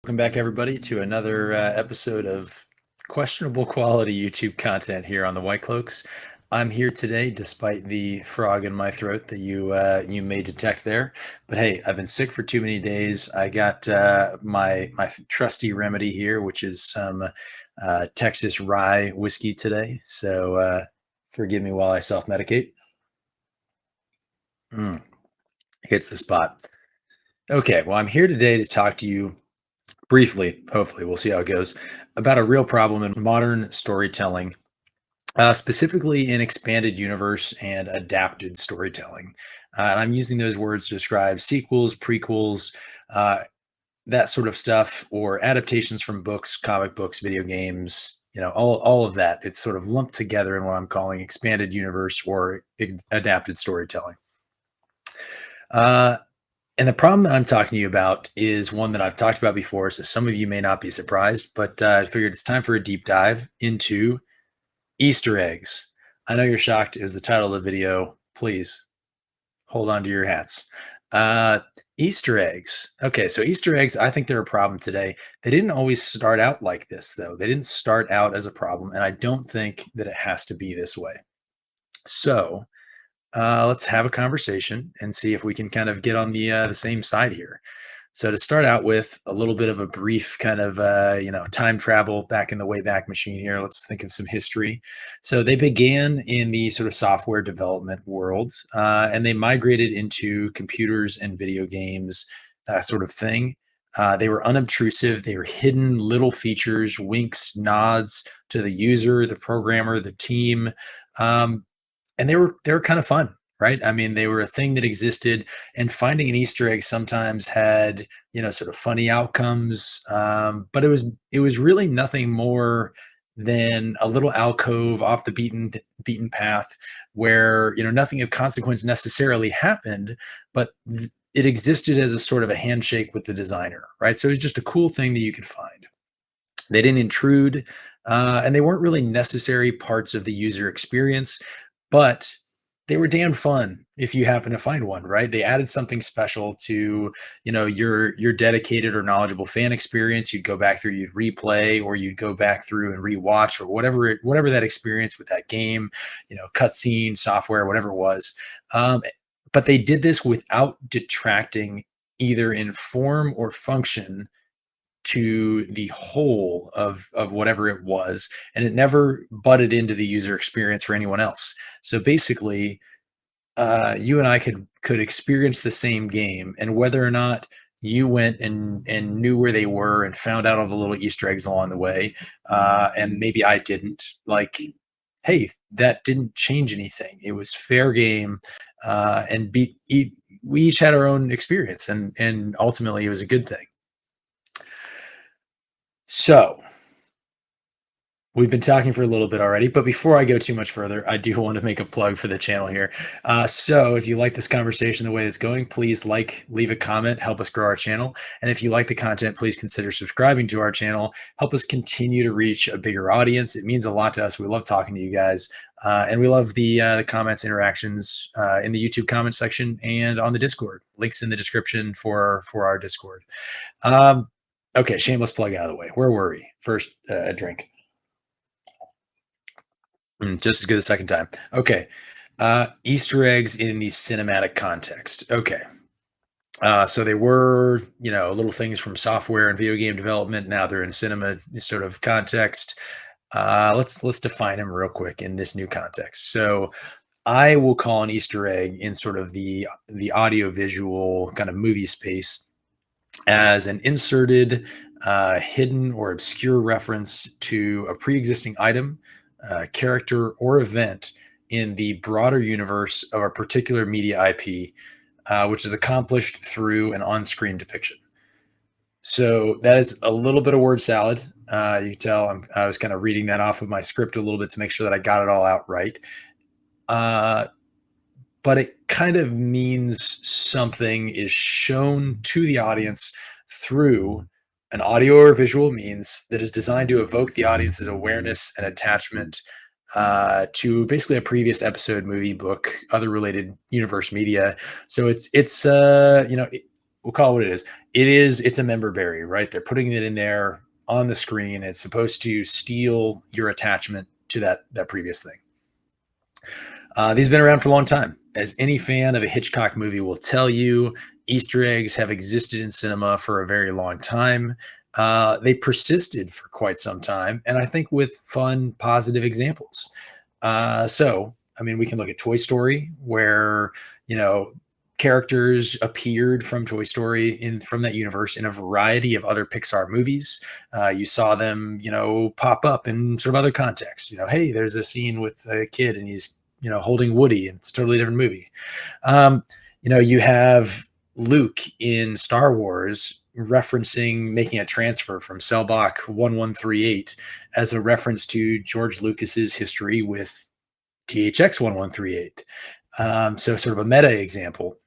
Welcome back, everybody, to another episode of questionable quality YouTube content here on the White Cloaks. I'm here today, despite the frog in my throat that you may detect there. But hey, I've been sick for too many days. I got my trusty remedy here, which is some Texas rye whiskey today. So forgive me while I self-medicate. Mm, hits the spot. Okay, well, I'm here today to talk to you briefly, hopefully, we'll see how it goes, about a real problem in modern storytelling, specifically in expanded universe and adapted storytelling. And I'm using those words to describe sequels, prequels, uh, that sort of stuff, or adaptations from books, comic books, video games, all of that. It's sort of lumped together in what I'm calling expanded universe or adapted storytelling. Uh, And the problem that I'm talking to you about is one that I've talked about before, so some of you may not be surprised, but I figured it's time for a deep dive into Easter eggs. I know you're shocked. It was the title of the video. Please hold on to your hats. Uh, Easter eggs. Okay, so Easter eggs, I think they're a problem today. They didn't always start out like this, though. They didn't start out as a problem, and I don't think that it has to be this way. So, let's have a conversation and see if we can kind of get on the same side here. So to start out with a little bit of a brief kind of time travel back in the Wayback Machine here. Let's think of some history. So they began in the sort of software development world, and they migrated into computers and video games, sort of thing. They were unobtrusive. They were hidden little features, winks, nods to the user, the programmer, the team. Um, and they were kind of fun, right? I mean, they were a thing that existed, and finding an Easter egg sometimes had, sort of funny outcomes. But it was really nothing more than a little alcove off the beaten path where, nothing of consequence necessarily happened, but it existed as a sort of a handshake with the designer, right? So it was just a cool thing that you could find. They didn't intrude, and they weren't really necessary parts of the user experience, but they were damn fun if you happen to find one, right? They added something special to, your dedicated or knowledgeable fan experience. You'd go back through, you'd replay, or you'd go back through and rewatch, or whatever that experience with that game, cutscene, software, whatever it was. Um, but they did this without detracting either in form or function to the whole of whatever it was, and it never butted into the user experience for anyone else. So basically, you and I could experience the same game, and whether or not you went and knew where they were and found out all the little Easter eggs along the way, and maybe I didn't, like, hey, that didn't change anything. It was fair game, and we each had our own experience, and ultimately it was a good thing. So we've been talking for a little bit already, but before I go too much further, I do want to make a plug for the channel here. So if you like this conversation the way it's going, please leave a comment, help us grow our channel. And if you like the content, please consider subscribing to our channel, help us continue to reach a bigger audience. It means a lot to us. We love talking to you guys. And we love the comments, interactions in the YouTube comment section and on the Discord. Links in the description for our Discord. Um, okay, shameless plug out of the way. Where were we? First, a drink. Just as good the second time. Okay. Easter eggs in the cinematic context. Okay. So they were, little things from software and video game development. Now they're in cinema sort of context. Let's define them real quick in this new context. So I will call an Easter egg in sort of the audio visual kind of movie space as an inserted, hidden, or obscure reference to a pre-existing item, character, or event in the broader universe of a particular media IP, which is accomplished through an on-screen depiction. So that is a little bit of word salad. You can tell I was kind of reading that off of my script a little bit to make sure that I got it all out right. Uh, but it kind of means something is shown to the audience through an audio or visual means that is designed to evoke the audience's awareness and attachment to basically a previous episode, movie, book, other related universe media. So it's we'll call it what it is. It's a member berry, right? They're putting it in there on the screen. It's supposed to steal your attachment to that previous thing. These have been around for a long time. As any fan of a Hitchcock movie will tell you, Easter eggs have existed in cinema for a very long time. They persisted for quite some time, and I think with fun, positive examples. I mean, we can look at Toy Story, where you know characters appeared from Toy Story in from that universe in a variety of other Pixar movies. You saw them, pop up in sort of other contexts. Hey, there's a scene with a kid and he's holding Woody, and it's a totally different movie. Um, you have Luke in Star Wars referencing making a transfer from Cellbach 1138 as a reference to George Lucas's history with THX 1138. So sort of a meta example.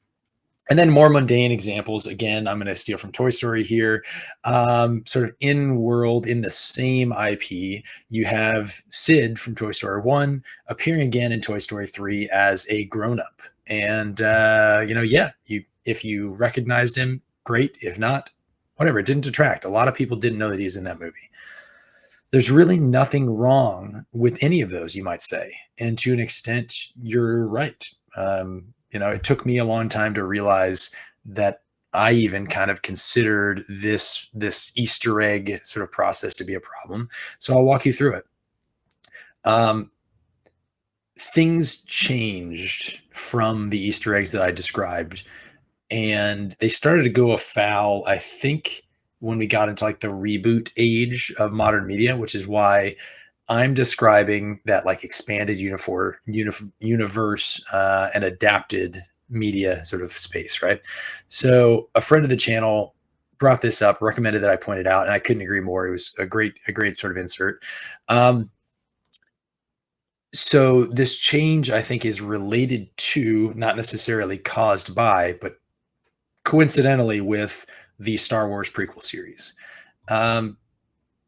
And then more mundane examples. Again, I'm going to steal from Toy Story here. Sort of in world, in the same IP, you have Sid from Toy Story 1 appearing again in Toy Story 3 as a grown up. And, yeah, if you recognized him, great. If not, whatever. It didn't detract. A lot of people didn't know that he was in that movie. There's really nothing wrong with any of those, you might say. And to an extent, you're right. It took me a long time to realize that I even kind of considered this Easter egg sort of process to be a problem. So I'll walk you through it. Um, Things changed from the Easter eggs that I described, and they started to go afoul, I think, when we got into like the reboot age of modern media, which is why I'm describing that like expanded universe and adapted media sort of space, right? So a friend of the channel brought this up, recommended that I pointed out, and I couldn't agree more. It was a great sort of insert. Um, so this change, I think, is related to, not necessarily caused by, but coincidentally with the Star Wars prequel series. Um,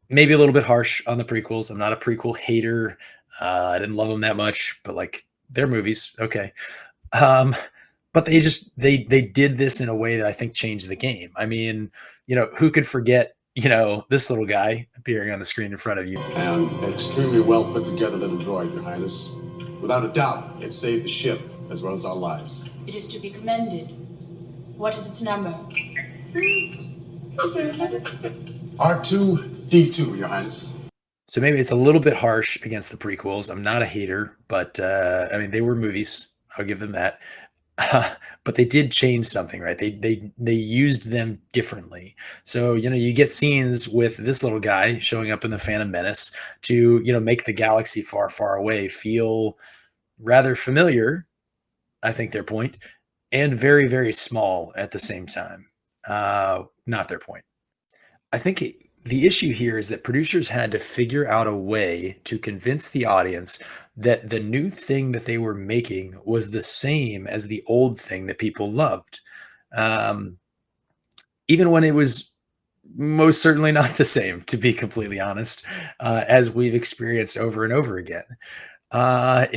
Maybe a little bit harsh on the prequels. I'm not a prequel hater. I didn't love them that much, but like they're movies, okay. Um, but they did this in a way that I think changed the game. I mean, who could forget this little guy appearing on the screen in front of you? An extremely well put together little droid, Your Highness. Without a doubt, it saved the ship as well as our lives. It is to be commended. What is its number? R2D2, Your Highness. So maybe it's a little bit harsh against the prequels. I'm not a hater, but I mean they were movies. I'll give them that. But they did change something, right? They used them differently. So you get scenes with this little guy showing up in the Phantom Menace to make the galaxy far, far away feel rather familiar. I think their point, and very, very small at the same time. Not their point. I think the issue here is that producers had to figure out a way to convince the audience that the new thing that they were making was the same as the old thing that people loved, um, even when it was most certainly not the same, to be completely honest, as we've experienced over and over again.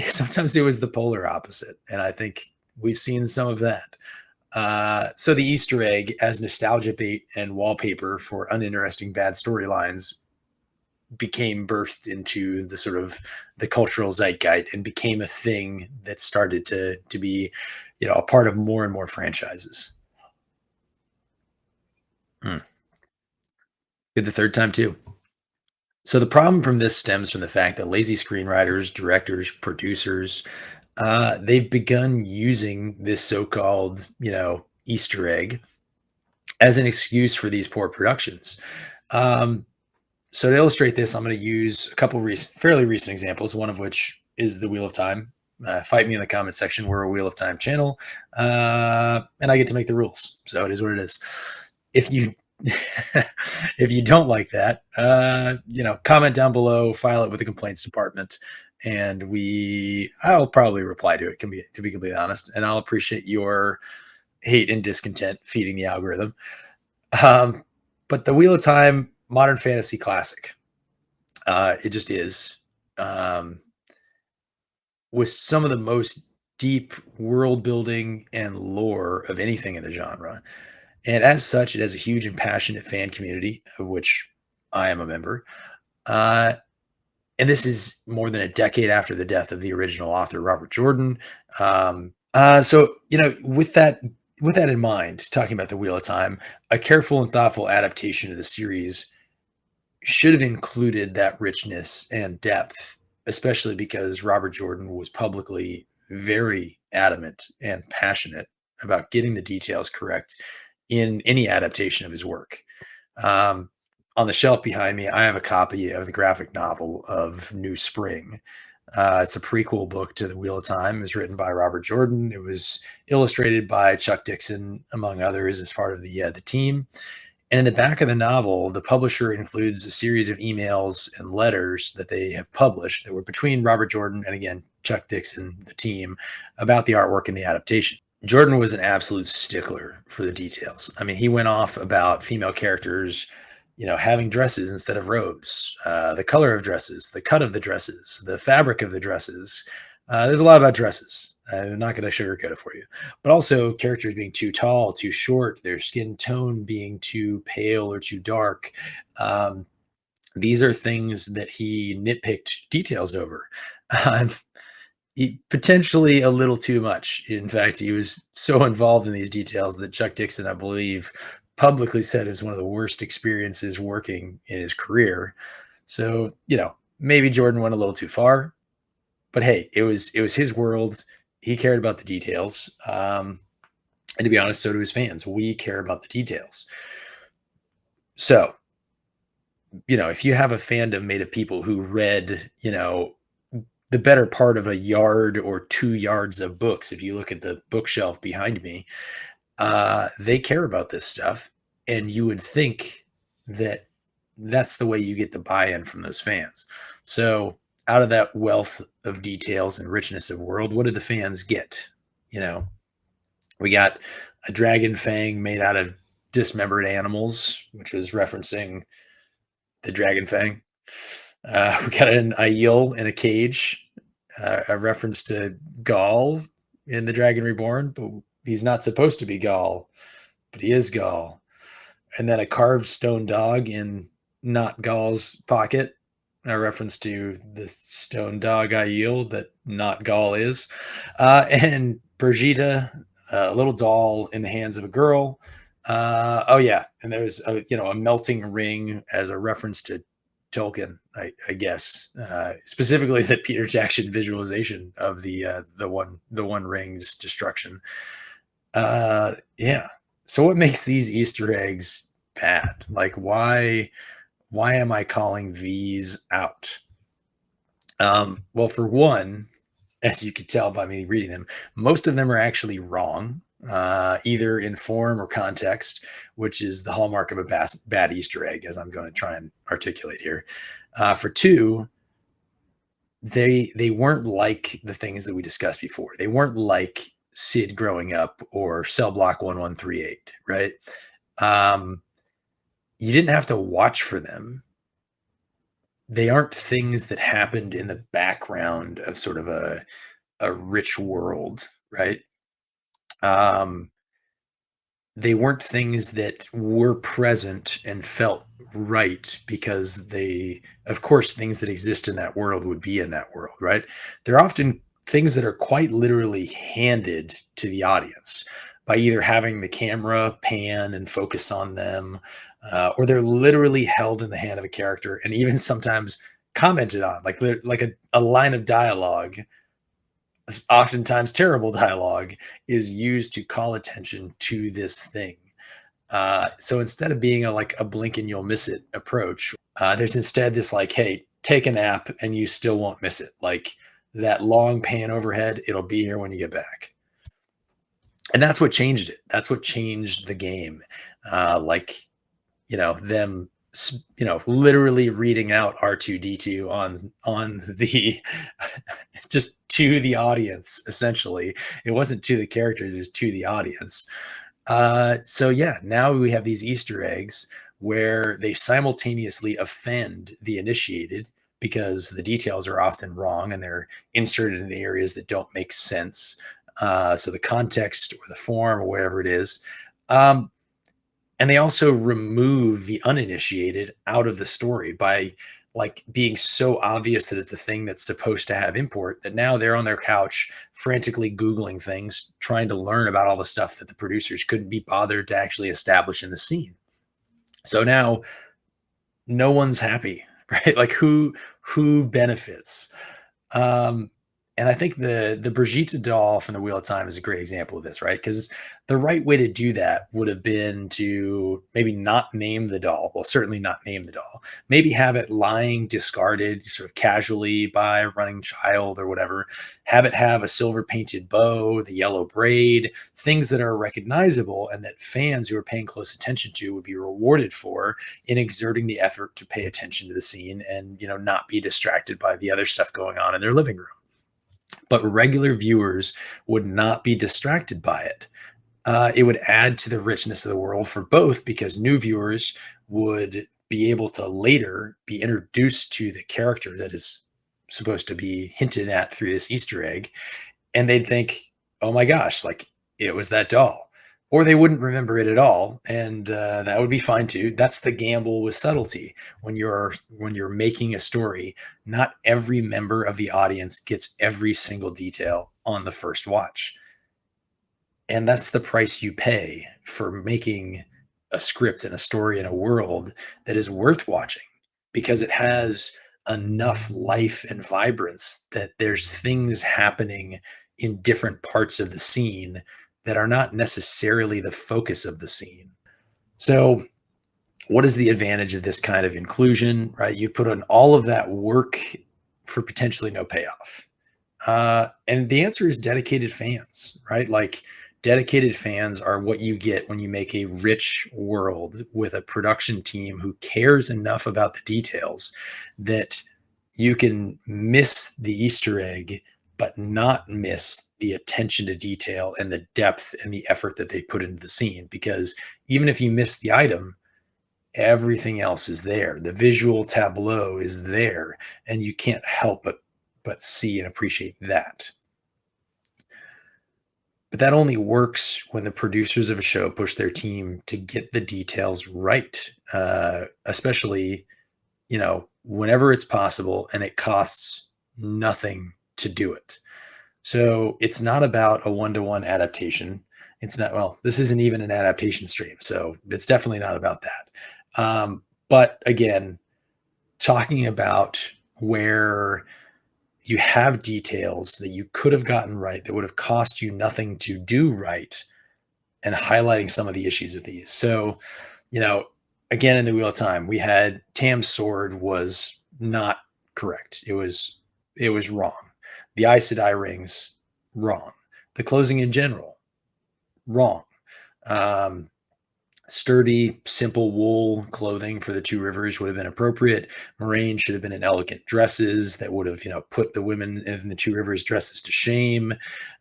Sometimes it was the polar opposite, and I think we've seen some of that. So the Easter egg as nostalgia bait and wallpaper for uninteresting bad storylines became birthed into the sort of the cultural zeitgeist and became a thing that started to be, a part of more and more franchises. Hmm. Did the third time too. So the problem from this stems from the fact that lazy screenwriters, directors, producers, they've begun using this so-called, Easter egg as an excuse for these poor productions. Um, so to illustrate this, I'm going to use a couple fairly recent examples, one of which is the Wheel of Time. Fight me in the comment section. We're a Wheel of Time channel, and I get to make the rules. So it is what it is. If you if you don't like that, comment down below, file it with the complaints department, and I'll probably reply to it. To be completely honest, and I'll appreciate your hate and discontent feeding the algorithm. Um, but the Wheel of Time modern fantasy classic, it just is, um, with some of the most deep world building and lore of anything in the genre. And as such, it has a huge and passionate fan community, of which I am a member. Uh, and this is more than a decade after the death of the original author, Robert Jordan. So with that in mind, talking about the Wheel of Time, a careful and thoughtful adaptation of the series should have included that richness and depth, especially because Robert Jordan was publicly very adamant and passionate about getting the details correct in any adaptation of his work. Um, on the shelf behind me, I have a copy of the graphic novel of New Spring. It's a prequel book to The Wheel of Time. It was written by Robert Jordan. It was illustrated by Chuck Dixon, among others, as part of the team. And in the back of the novel, the publisher includes a series of emails and letters that they have published that were between Robert Jordan and, again, Chuck Dixon, the team, about the artwork and the adaptation. Jordan was an absolute stickler for the details. I mean, he went off about female characters, having dresses instead of robes, the color of dresses, the cut of the dresses, the fabric of the dresses. There's a lot about dresses. I'm not going to sugarcoat it for you, but also characters being too tall, too short, their skin tone being too pale or too dark. Um, these are things that he nitpicked details over. Um, Potentially a little too much. In fact, he was so involved in these details that Chuck Dixon, I believe, publicly said it was one of the worst experiences working in his career. So, maybe Jordan went a little too far, but hey, it was his world. He cared about the details. And to be honest, so do his fans. We care about the details. So, if you have a fandom made of people who read, the better part of a yard or 2 yards of books, if you look at the bookshelf behind me, they care about this stuff, and you would think that that's the way you get the buy-in from those fans. So, out of that wealth of details and richness of world, what did the fans get? You know, we got a dragon fang made out of dismembered animals, which was referencing the dragon fang. We got an Aiel in a cage, a reference to Gaul in The Dragon Reborn, but he's not supposed to be Gaul, but he is Gaul. And then a carved stone dog in not Gaul's pocket, a reference to the stone dog Aiel that not Gaul is. And Brigitte, a little doll in the hands of a girl. Oh yeah, and there's a melting ring as a reference to Tolkien, I guess, specifically the Peter Jackson visualization of the One Ring's destruction. Yeah. So what makes these Easter eggs bad? Like, why am I calling these out? Well, for one, as you could tell by me reading them, most of them are actually wrong, either in form or context, which is the hallmark of a bad Easter egg, as I'm going to try and articulate here. For two, they weren't like the things that we discussed before. They weren't like Sid growing up or Cell Block 1138, right? You didn't have to watch for them. They aren't things that happened in the background of sort of a rich world, right? Um, they weren't things that were present and felt right because of course, things that exist in that world would be in that world, right? They're often things that are quite literally handed to the audience by either having the camera pan and focus on them, or they're literally held in the hand of a character and even sometimes commented on, like a line of dialogue, oftentimes terrible dialogue, is used to call attention to this thing. So instead of being like a blink and you'll miss it approach, there's instead this like, hey, take a nap and you still won't miss it. Like that long pan overhead, it'll be here when you get back. And that's what changed it. That's what changed the game. Like, them, literally reading out R2D2 on the just to the audience. Essentially, it wasn't to the characters; it was to the audience. So yeah, now we have these Easter eggs where they simultaneously offend the initiated because the details are often wrong and they're inserted in areas that don't make sense. So the context or the form or whatever it is. Um, And they also remove the uninitiated out of the story by like being so obvious that it's a thing that's supposed to have import that now they're on their couch frantically Googling things, trying to learn about all the stuff that the producers couldn't be bothered to actually establish in the scene. So now no one's happy, right? Like who benefits? Um, and I think the Brigitte doll from the Wheel of Time is a great example of this, right? Because the right way to do that would have been to maybe not name the doll. Well, certainly not name the doll. Maybe have it lying discarded sort of casually by a running child or whatever. Have it have a silver painted bow, the yellow braid, things that are recognizable and that fans who are paying close attention to would be rewarded for in exerting the effort to pay attention to the scene and not be distracted by the other stuff going on in their living room. But regular viewers would not be distracted by it. It would add to the richness of the world for both because new viewers would be able to later be introduced to the character that is supposed to be hinted at through this Easter egg, and they'd think, "Oh my gosh, like it was that doll," or they wouldn't remember it at all, and that would be fine too. That's the gamble with subtlety. When you're making a story, not every member of the audience gets every single detail on the first watch, and that's the price you pay for making a script and a story and a world that is worth watching because it has enough life and vibrance that there's things happening in different parts of the scene that are not necessarily the focus of the scene. So, what is the advantage of this kind of inclusion, right? You put in all of that work for potentially no payoff. And the answer is dedicated fans, right? Like dedicated fans are what you get when you make a rich world with a production team who cares enough about the details that you can miss the Easter egg, but not miss the attention to detail and the depth and the effort that they put into the scene. Because even if you miss the item, everything else is there. The visual tableau is there, and you can't help but see and appreciate that. But that only works when the producers of a show push their team to get the details right, especially whenever it's possible and it costs nothing to do it. So it's not about a one-to-one adaptation. It's not, well, this isn't even an adaptation stream, so it's definitely not about that. But again, talking about where you have details that you could have gotten right that would have cost you nothing to do right and highlighting some of the issues with these. So, you know, again, in the Wheel of Time, we had Tam's sword was not correct. It was wrong. The Aes Sedai rings, wrong. The closing in general, wrong. Um, Sturdy, simple wool clothing for the Two Rivers would have been appropriate. Moraine should have been in elegant dresses that would have, put the women in the Two Rivers dresses to shame.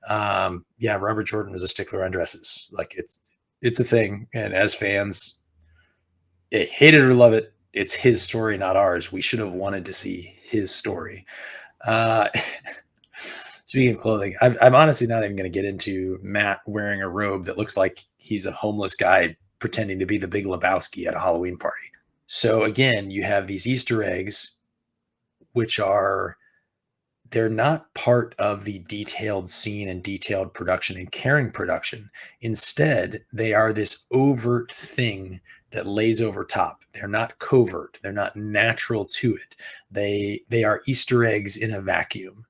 Yeah, Robert Jordan was a stickler on dresses. Like it's a thing, and as fans, hate it or love it, it's his story, not ours. We should have wanted to see his story. Uh, Speaking of clothing, I'm honestly not even going to get into Matt wearing a robe that looks like he's a homeless guy pretending to be the Big Lebowski at a Halloween party. So again, you have these Easter eggs, which they're not part of the detailed scene and detailed production and caring production. Instead, they are this overt thing that lays over top. They're not covert. They're not natural to it. They are Easter eggs in a vacuum.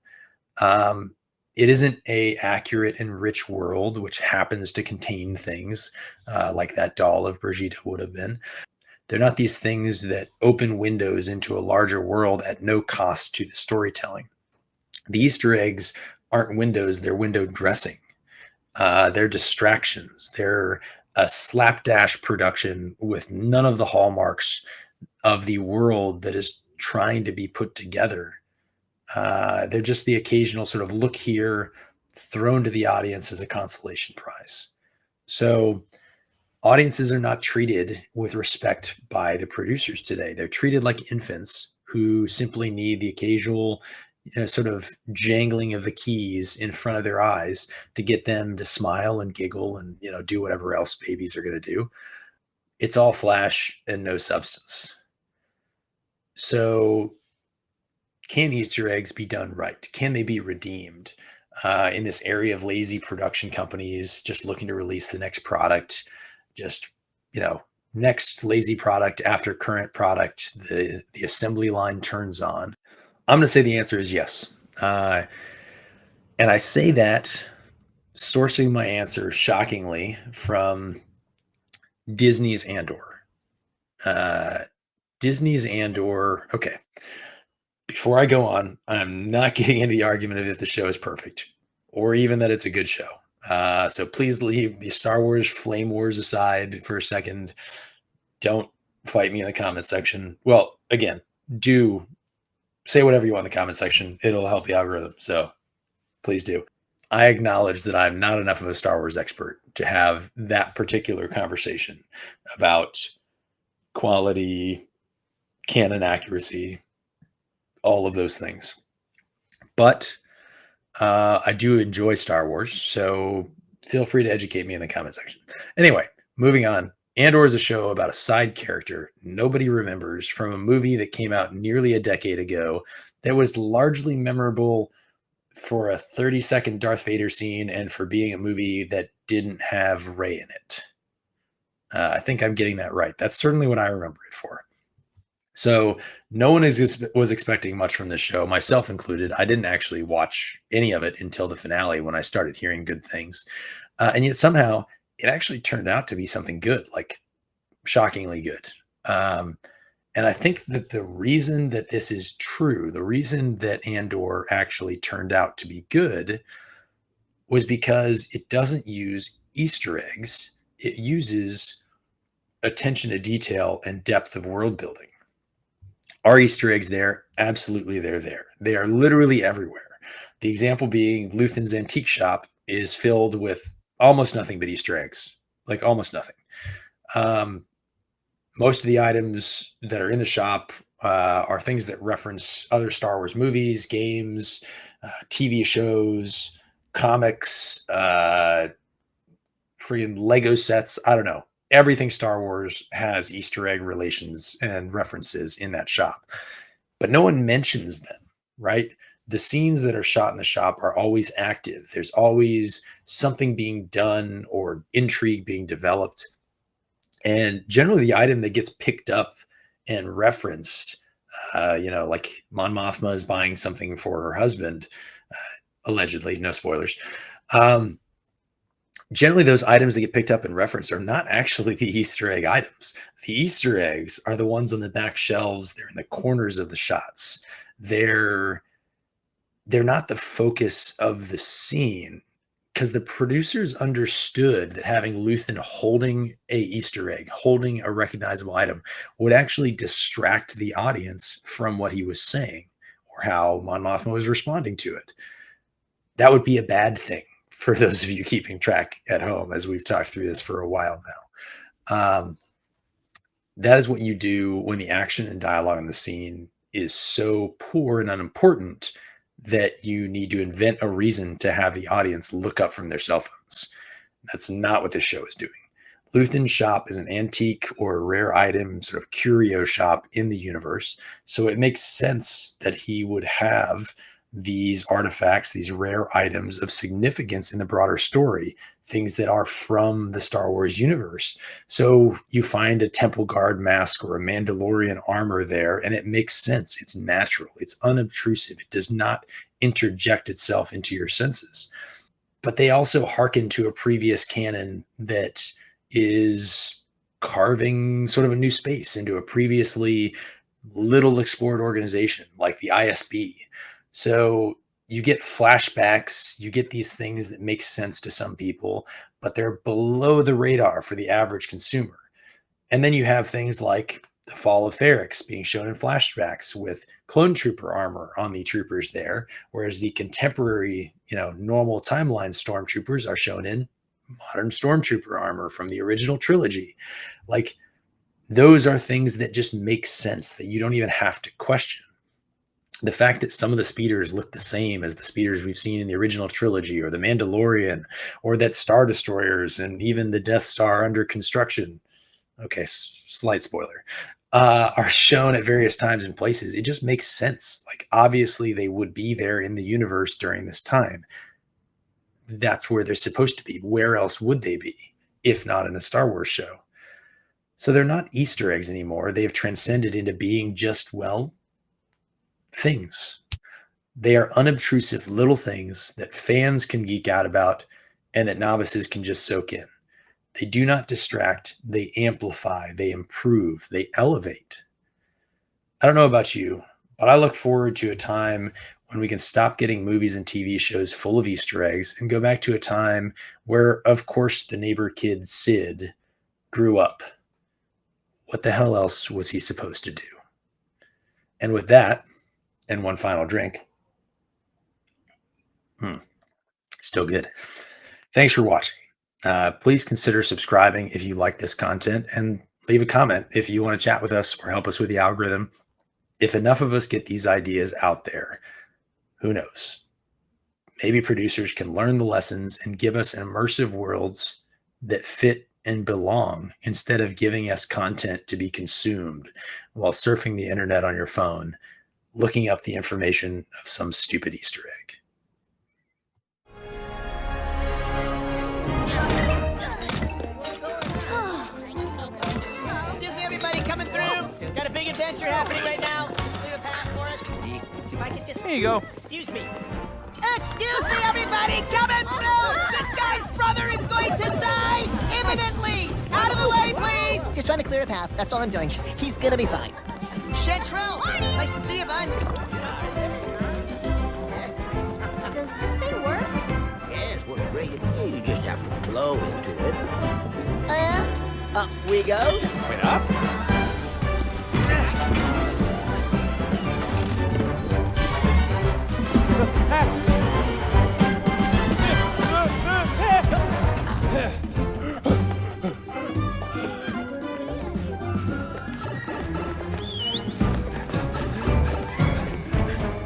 It isn't a accurate and rich world, which happens to contain things like that doll of Brigitte would have been. They're not these things that open windows into a larger world at no cost to the storytelling. The Easter eggs aren't windows; they're window dressing. They're distractions. They're a slapdash production with none of the hallmarks of the world that is trying to be put together. They're just the occasional sort of look here thrown to the audience as a consolation prize. So audiences are not treated with respect by the producers today. They're treated like infants who simply need the occasional sort of jangling of the keys in front of their eyes to get them to smile and giggle and do whatever else babies are going to do. it's all flash and no substance. So can Easter eggs be done right? Can they be redeemed in this area of lazy production companies just looking to release the next product? Just, next lazy product after current product, the assembly line turns on. I'm going to say the answer is yes. And I say that sourcing my answer shockingly from Disney's Andor. Disney's Andor. Okay. Before I go on, I'm not getting into the argument of if the show is perfect or even that it's a good show. So please leave the Star Wars flame wars aside for a second. Don't fight me in the comment section. Well, again, do say whatever you want in the comment section. It'll help the algorithm. So please do. I acknowledge that I'm not enough of a Star Wars expert to have that particular conversation about quality, canon accuracy, all of those things. But I do enjoy Star Wars, so feel free to educate me in the comment section. Anyway, moving on. Andor is a show about a side character nobody remembers from a movie that came out nearly a decade ago that was largely memorable for a 30-second Darth Vader scene and for being a movie that didn't have Rey in it. I think I'm getting that right. That's certainly what I remember it for. So no one was expecting much from this show, myself included. I didn't actually watch any of it until the finale when I started hearing good things. And yet somehow it actually turned out to be something good, like shockingly good. And I think that the reason that this is true, the reason that Andor actually turned out to be good was because it doesn't use Easter eggs. It uses attention to detail and depth of world building. Are Easter eggs there? Absolutely, they're there. They are literally everywhere. The example being Luthen's antique shop is filled with almost nothing but Easter eggs, like almost nothing. Most of the items that are in the shop are things that reference other Star Wars movies, games, TV shows, comics, freaking Lego sets. I don't know. Everything Star Wars has Easter egg relations and references in that shop, but no one mentions them, right? The scenes that are shot in the shop are always active. There's always something being done or intrigue being developed. And generally the item that gets picked up and referenced, like Mon Mothma is buying something for her husband, allegedly, no spoilers. Generally, those items that get picked up and referenced are not actually the Easter egg items. The Easter eggs are the ones on the back shelves. They're in the corners of the shots. They're not the focus of the scene because the producers understood that having Luthen holding a Easter egg, holding a recognizable item, would actually distract the audience from what he was saying or how Mon Mothma was responding to it. That would be a bad thing for those of you keeping track at home, as we've talked through this for a while now. That is what you do when the action and dialogue in the scene is so poor and unimportant that you need to invent a reason to have the audience look up from their cell phones. That's not what this show is doing. Luthen's shop is an antique or rare item, sort of curio shop in the universe. So it makes sense that he would have these artifacts, these rare items of significance in the broader story, things that are from the Star Wars universe. So you find a Temple Guard mask or a Mandalorian armor there, and it makes sense. It's natural. It's unobtrusive. It does not interject itself into your senses. But they also hearken to a previous canon that is carving sort of a new space into a previously little explored organization like the ISB. So you get flashbacks, you get these things that make sense to some people, but they're below the radar for the average consumer. And then you have things like the fall of Ferrix being shown in flashbacks with clone trooper armor on the troopers there, whereas the contemporary, normal timeline stormtroopers are shown in modern stormtrooper armor from the original trilogy. Like, those are things that just make sense that you don't even have to question. The fact that some of the speeders look the same as the speeders we've seen in the original trilogy or the Mandalorian or that Star Destroyers and even the Death Star under construction okay, slight spoiler, are shown at various times and places, it just makes sense. Like, obviously, they would be there in the universe during this time. That's where they're supposed to be. Where else would they be if not in a Star Wars show? So they're not Easter eggs anymore. They have transcended into being just, well, things. They are unobtrusive little things that fans can geek out about and that novices can just soak in. They do not distract, they amplify, they improve, they elevate. I don't know about you, but I look forward to a time when we can stop getting movies and TV shows full of Easter eggs and go back to a time where, of course, the neighbor kid Sid grew up. What the hell else was he supposed to do? And with that, and one final drink, still good. Thanks for watching. Please consider subscribing if you like this content, and leave a comment if you want to chat with us or help us with the algorithm. If enough of us get these ideas out there, who knows? Maybe producers can learn the lessons and give us immersive worlds that fit and belong, instead of giving us content to be consumed while surfing the internet on your phone, looking up the information of some stupid Easter egg. Excuse me, everybody, coming through. Got a big adventure happening right now. Just leave a pass for us. If I could just... Here you go. Excuse me. Excuse me, everybody, coming through. This guy's brother is going to die imminently. Out of the way, please. Just trying to clear a path. That's all I'm doing. He's gonna be fine. Chantrell, nice to see you, bud. Does this thing work? Yes, works great. You just have to blow into it. And up we go. Wait up.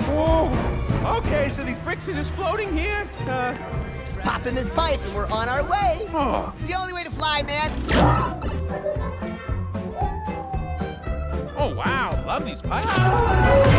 Whoa. Okay, so these bricks are just floating here? Just pop in this pipe and we're on our way. Oh. It's the only way to fly, man. Oh, wow. Love these pipes.